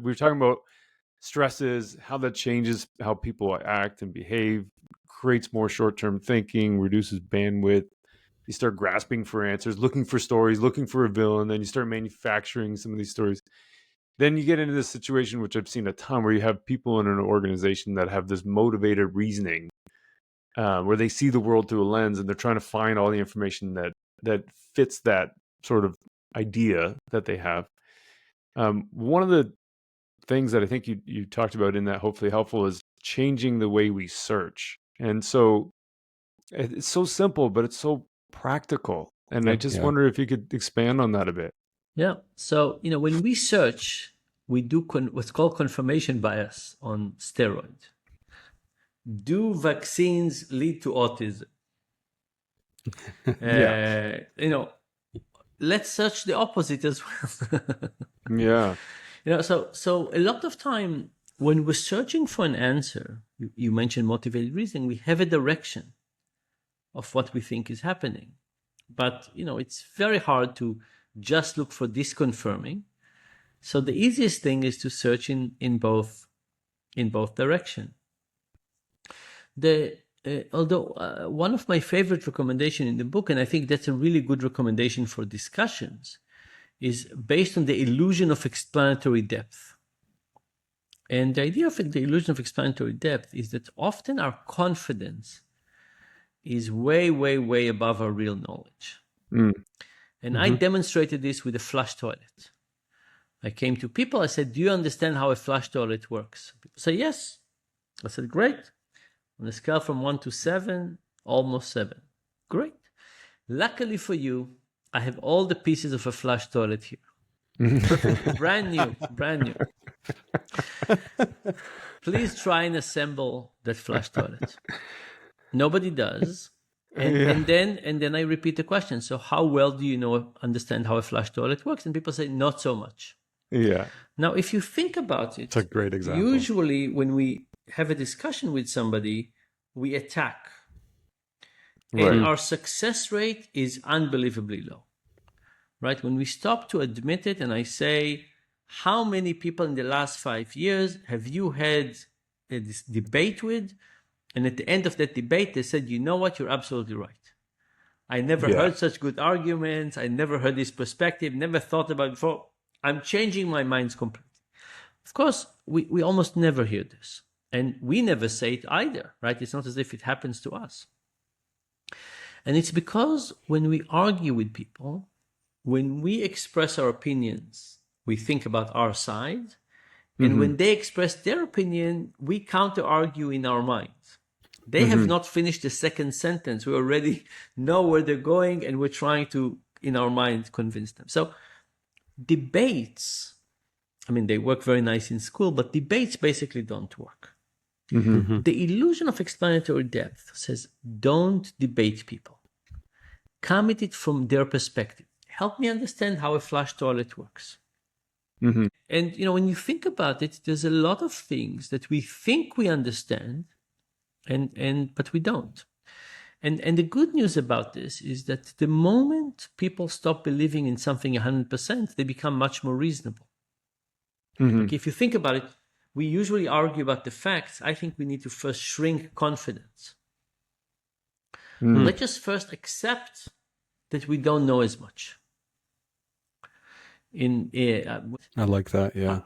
we were talking about stresses, how that changes how people act and behave, creates more short-term thinking, reduces bandwidth. You start grasping for answers, looking for stories, looking for a villain, then you start manufacturing some of these stories. Then you get into this situation, which I've seen a ton, where you have people in an organization that have this motivated reasoning, where they see the world through a lens and they're trying to find all the information that fits that sort of idea that they have. One of the things that I think you talked about in that Hopefully Helpful is changing the way we search. And so it's so simple, but it's so practical. And I just wonder if you could expand on that a bit. Yeah. So, when we search, we do what's called confirmation bias on steroids. Do vaccines lead to autism? Let's search the opposite as well. Yeah. So a lot of time when we're searching for an answer, you mentioned motivated reasoning, we have a direction of what we think is happening. But, it's very hard to just look for disconfirming. So the easiest thing is to search in both directions. Although one of my favorite recommendations in the book, and I think that's a really good recommendation for discussions, is based on the illusion of explanatory depth. And the idea of the illusion of explanatory depth is that often our confidence is way, way, way above our real knowledge. And I demonstrated this with a flush toilet. I came to people, I said, do you understand how a flush toilet works? People say, yes. I said, great. On a scale from 1 to 7, almost 7. Great. Luckily for you, I have all the pieces of a flush toilet here. Brand new. Please try and assemble that flush toilet. Nobody does. And then I repeat the question. So how well do you understand how a flush toilet works? And people say, not so much. Yeah. Now, if you think about it, it's a great example. Usually when we have a discussion with somebody, we attack. Right. And our success rate is unbelievably low. Right? When we stop to admit it and I say, how many people in the last 5 years have you had this debate with? And at the end of that debate, they said, you know what? You're absolutely right. I never heard such good arguments. I never heard this perspective, never thought about it before. I'm changing my minds completely. Of course, we almost never hear this. And we never say it either, right? It's not as if it happens to us. And it's because when we argue with people, when we express our opinions, we think about our side. And when they express their opinion, we counter-argue in our minds. They have not finished the second sentence. We already know where they're going, and we're trying to, in our mind, convince them. So debates, they work very nice in school, but debates basically don't work. The illusion of explanatory depth says, don't debate people. Come at it from their perspective. Help me understand how a flush toilet works. And, when you think about it, there's a lot of things that we think we understand, but we don't. And the good news about this is that the moment people stop believing in something 100%, they become much more reasonable. Like if you think about it, we usually argue about the facts. I think we need to first shrink confidence. Let's just first accept that we don't know as much. I like that, yeah.